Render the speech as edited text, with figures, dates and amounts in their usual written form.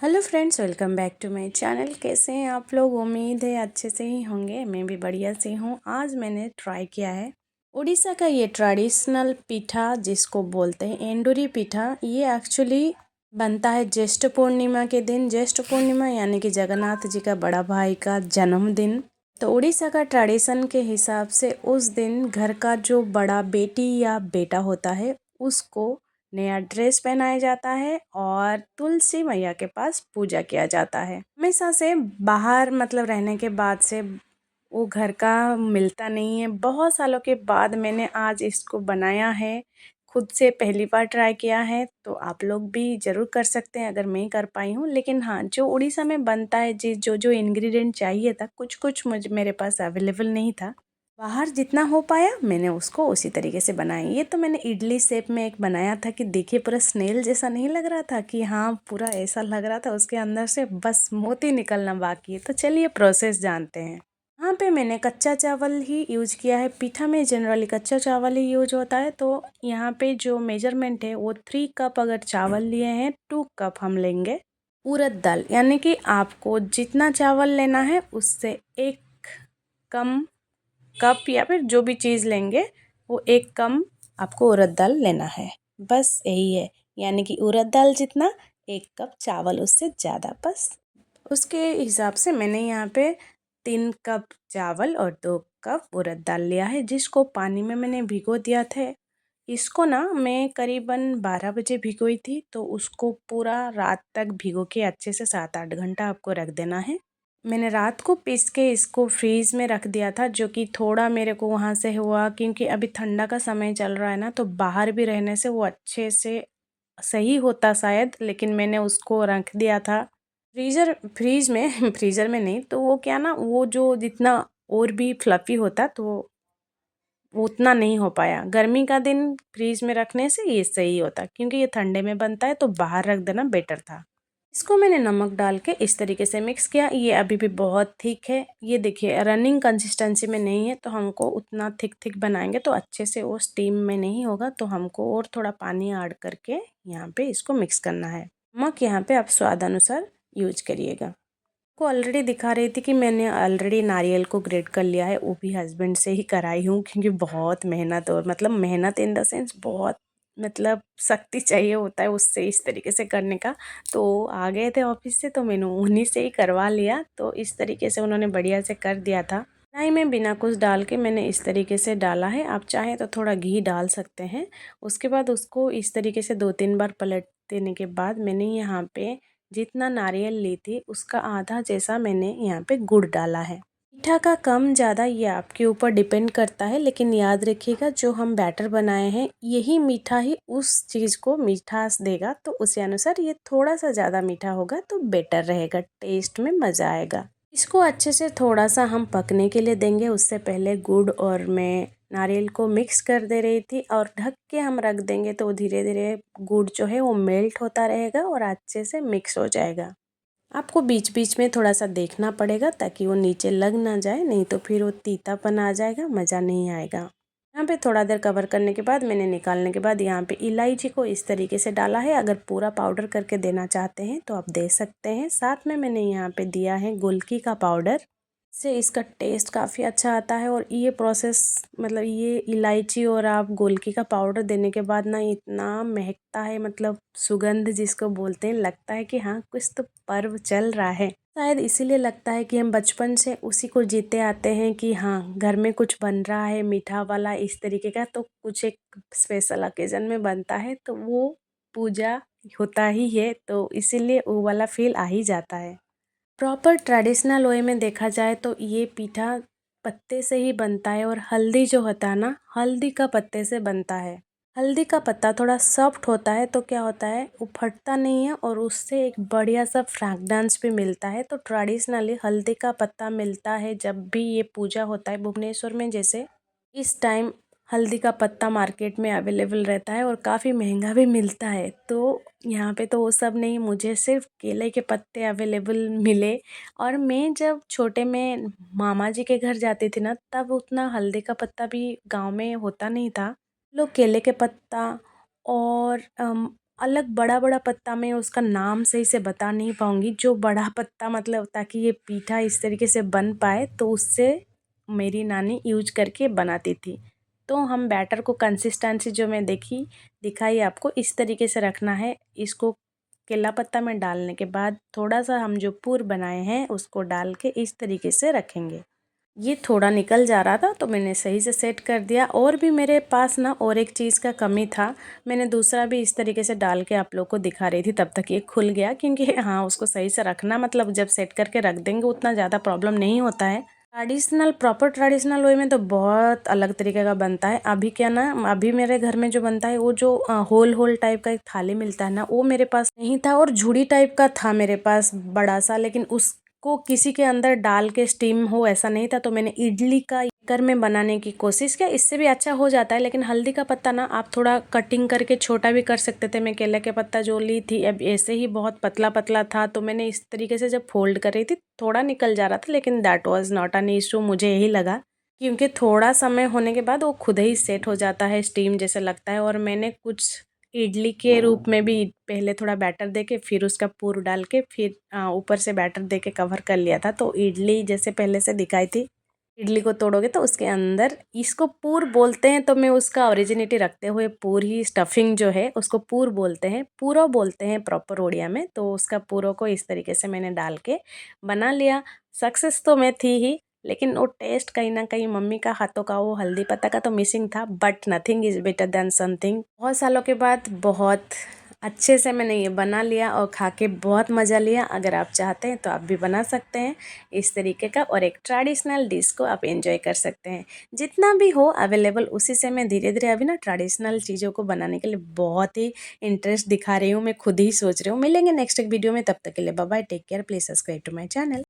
Hello friends, welcome back to my channel. कैसे हैं आप लोग? उम्मीद है अच्छे से ही होंगे। मैं भी बढ़िया से हूँ। आज मैंने ट्राई किया है उड़ीसा का ये ट्रेडिशनल पीठा, जिसको बोलते हैं एंडूरी पीठा। ये एक्चुअली बनता है ज्येष्ठ पूर्णिमा के दिन। ज्येष्ठ पूर्णिमा यानी कि जगन्नाथ जी का बड़ा भाई का जन्मदिन। तो उड़ीसा का ट्रेडिशन के हिसाब से उस दिन घर का जो बड़ा बेटी या बेटा होता है उसको नया ड्रेस पहनाया जाता है और तुलसी मैया के पास पूजा किया जाता है। हमेशा से बाहर मतलब रहने के बाद से वो घर का मिलता नहीं है। बहुत सालों के बाद मैंने आज इसको बनाया है, खुद से पहली बार ट्राई किया है। तो आप लोग भी ज़रूर कर सकते हैं अगर मैं कर पाई हूँ। लेकिन हाँ, जो उड़ीसा में बनता है, जी जो जो इंग्रेडिएंट चाहिए था, कुछ कुछ मुझे मेरे पास अवेलेबल नहीं था। बाहर जितना हो पाया मैंने उसको उसी तरीके से बनाया। ये तो मैंने इडली शेप में एक बनाया था कि देखिए पूरा स्नेल जैसा नहीं लग रहा था कि हाँ, पूरा ऐसा लग रहा था उसके अंदर से बस मोती निकलना बाकी है। तो चलिए प्रोसेस जानते हैं। यहाँ पे मैंने कच्चा चावल ही यूज किया है। पीठा में जनरली कच्चा चावल ही यूज होता है। तो यहाँ पे जो मेजरमेंट है वो 3 कप अगर चावल लिए हैं, 2 कप हम लेंगे उड़द दाल। यानी कि आपको जितना चावल लेना है उससे एक कम कप या फिर जो भी चीज़ लेंगे वो एक कम आपको उड़द दाल लेना है। बस यही है, यानी कि उड़द दाल जितना एक कप चावल उससे ज़्यादा। बस उसके हिसाब से मैंने यहाँ पे 3 कप चावल और 2 कप उड़द दाल लिया है, जिसको पानी में मैंने भिगो दिया था। इसको ना मैं करीबन 12 बजे भिगोई थी। तो उसको पूरा रात तक भिगो के अच्छे से 7-8 घंटा आपको रख देना है। मैंने रात को पीस के इसको फ्रीज़ में रख दिया था, जो कि थोड़ा मेरे को वहाँ से हुआ क्योंकि अभी ठंडा का समय चल रहा है ना, तो बाहर भी रहने से वो अच्छे से सही होता शायद। लेकिन मैंने उसको रख दिया था फ्रीज में फ्रीज़र में नहीं, तो वो क्या ना, वो जो जितना और भी फ्लफ़ी होता तो वो उतना नहीं हो पाया। गर्मी का दिन फ्रीज में रखने से ये सही होता, क्योंकि ये ठंडे में बनता है तो बाहर रख देना बेटर था। इसको मैंने नमक डाल के इस तरीके से मिक्स किया। ये अभी भी बहुत थिक है। ये देखिए रनिंग कंसिस्टेंसी में नहीं है, तो हमको उतना थिक थिक बनाएंगे तो अच्छे से वो स्टीम में नहीं होगा। तो हमको और थोड़ा पानी ऐड करके यहाँ पे इसको मिक्स करना है। नमक यहाँ पे आप स्वाद अनुसार यूज करिएगा। को ऑलरेडी दिखा रही थी कि मैंने ऑलरेडी नारियल को ग्रेट कर लिया है। वो भी हस्बैंड से ही कराई हूँ, क्योंकि बहुत मेहनत, और मतलब मेहनत इन द सेंस बहुत मतलब शक्ति चाहिए होता है उससे इस तरीके से करने का। तो आ गए थे ऑफिस से तो मैंने उन्हीं से ही करवा लिया। तो इस तरीके से उन्होंने बढ़िया से कर दिया था। कढ़ाई में बिना कुछ डाल के मैंने इस तरीके से डाला है। आप चाहें तो थोड़ा घी डाल सकते हैं। उसके बाद उसको इस तरीके से 2-3 बार पलट देने के बाद मैंने यहाँ पे जितना नारियल ली थी उसका आधा जैसा मैंने यहाँ पे गुड़ डाला है। मीठा का कम ज़्यादा ये आपके ऊपर डिपेंड करता है, लेकिन याद रखिएगा जो हम बैटर बनाए हैं यही मीठा ही उस चीज़ को मिठास देगा। तो उसी अनुसार ये थोड़ा सा ज़्यादा मीठा होगा तो बेटर रहेगा, टेस्ट में मज़ा आएगा। इसको अच्छे से थोड़ा सा हम पकने के लिए देंगे। उससे पहले गुड़ और मैं नारियल को मिक्स कर दे रही थी और ढक के हम रख देंगे तो धीरे धीरे गुड़ जो है वो मेल्ट होता रहेगा और अच्छे से मिक्स हो जाएगा। आपको बीच बीच में थोड़ा सा देखना पड़ेगा ताकि वो नीचे लग ना जाए, नहीं तो फिर वो तीतापन आ जाएगा, मज़ा नहीं आएगा। यहाँ पे थोड़ा देर कवर करने के बाद मैंने निकालने के बाद यहाँ पे इलायची को इस तरीके से डाला है। अगर पूरा पाउडर करके देना चाहते हैं तो आप दे सकते हैं। साथ में मैंने यहाँ पे दिया है गोलकी का पाउडर, से इसका टेस्ट काफ़ी अच्छा आता है। और ये प्रोसेस मतलब ये इलायची और आप गोलकी का पाउडर देने के बाद ना इतना महकता है, मतलब सुगंध जिसको बोलते हैं, लगता है कि हाँ कुछ तो पर्व चल रहा है। शायद इसीलिए लगता है कि हम बचपन से उसी को जीते आते हैं कि हाँ घर में कुछ बन रहा है मीठा वाला इस तरीके का, तो कुछ एक स्पेशल ओकेजन में बनता है तो वो पूजा होता ही है, तो इसीलिए वो वाला फील आ ही जाता है। प्रॉपर ट्रेडिशनल वे में देखा जाए तो ये पीठा पत्ते से ही बनता है। और हल्दी जो होता है ना, हल्दी का पत्ते से बनता है। हल्दी का पत्ता थोड़ा सॉफ्ट होता है तो क्या होता है वो फटता नहीं है और उससे एक बढ़िया सा फ्रैग्रेंस भी मिलता है। तो ट्रेडिशनली हल्दी का पत्ता मिलता है जब भी ये पूजा होता है भुवनेश्वर में। जैसे इस टाइम हल्दी का पत्ता मार्केट में अवेलेबल रहता है और काफ़ी महंगा भी मिलता है। तो यहाँ पे तो वो सब नहीं, मुझे सिर्फ केले के पत्ते अवेलेबल मिले। और मैं जब छोटे में मामा जी के घर जाती थी ना, तब उतना हल्दी का पत्ता भी गांव में होता नहीं था। लोग केले के पत्ता और अलग बड़ा बड़ा पत्ता, मैं उसका नाम सही से बता नहीं पाऊँगी, जो बड़ा पत्ता मतलब ताकि ये पीठा इस तरीके से बन पाए, तो उससे मेरी नानी यूज करके बनाती थी। तो हम बैटर को कंसिस्टेंसी जो मैं दिखाई आपको, इस तरीके से रखना है। इसको केला पत्ता में डालने के बाद थोड़ा सा हम जो पूर बनाए हैं उसको डाल के इस तरीके से रखेंगे। ये थोड़ा निकल जा रहा था तो मैंने सही से सेट कर दिया। और भी मेरे पास ना और एक चीज़ का कमी था, मैंने दूसरा भी इस तरीके से डाल के आप लोग को दिखा रही थी, तब तक ये खुल गया। क्योंकि हाँ, उसको सही से रखना, मतलब जब सेट करके रख देंगे उतना ज़्यादा प्रॉब्लम नहीं होता है। प्रॉपर ट्रेडिशनल वे में तो बहुत अलग तरीके का बनता है। अभी क्या ना, अभी मेरे घर में जो बनता है वो जो होल होल टाइप का एक थाली मिलता है ना, वो मेरे पास नहीं था। और झूड़ी टाइप का था मेरे पास बड़ा सा, लेकिन उसको किसी के अंदर डाल के स्टीम हो ऐसा नहीं था। तो मैंने इडली का कुकर में बनाने की कोशिश किया, इससे भी अच्छा हो जाता है। लेकिन हल्दी का पत्ता ना आप थोड़ा कटिंग करके छोटा भी कर सकते थे। मैं केले के पत्ता जो ली थी, अब ऐसे ही बहुत पतला पतला था, तो मैंने इस तरीके से जब फोल्ड कर रही थी थोड़ा निकल जा रहा था। लेकिन that was not an issue, मुझे यही लगा, क्योंकि थोड़ा समय होने के बाद वो खुद ही सेट हो जाता है, स्टीम जैसे लगता है। और मैंने कुछ इडली के रूप में भी पहले थोड़ा बैटर दे के फिर उसका पूर डाल के फिर ऊपर से बैटर दे के कवर कर लिया था। तो इडली जैसे पहले से दिखाई थी, इडली को तोड़ोगे तो उसके अंदर, इसको पूर बोलते हैं, तो मैं उसका ओरिजिनिटी रखते हुए पूर ही, स्टफिंग जो है उसको पूर बोलते हैं, पूरो बोलते हैं प्रॉपर उड़िया में। तो उसका पूरो को इस तरीके से मैंने डाल के बना लिया। सक्सेस तो मैं थी ही, लेकिन वो टेस्ट कहीं ना कहीं मम्मी का हाथों का वो हल्दी पत्ता का तो मिसिंग था। But nothing is better than something. बहुत सालों के बाद बहुत अच्छे से मैंने ये बना लिया और खा के बहुत मज़ा लिया। अगर आप चाहते हैं तो आप भी बना सकते हैं इस तरीके का, और एक ट्रेडिशनल डिश को आप एंजॉय कर सकते हैं। जितना भी हो अवेलेबल उसी से मैं धीरे धीरे अभी ना ट्रेडिशनल चीज़ों को बनाने के लिए बहुत ही इंटरेस्ट दिखा रही हूँ। मैं खुद ही सोच रही हूँ। मिलेंगे नेक्स्ट एक वीडियो में, तब तक के लिए bye bye, take care, please subscribe to my channel.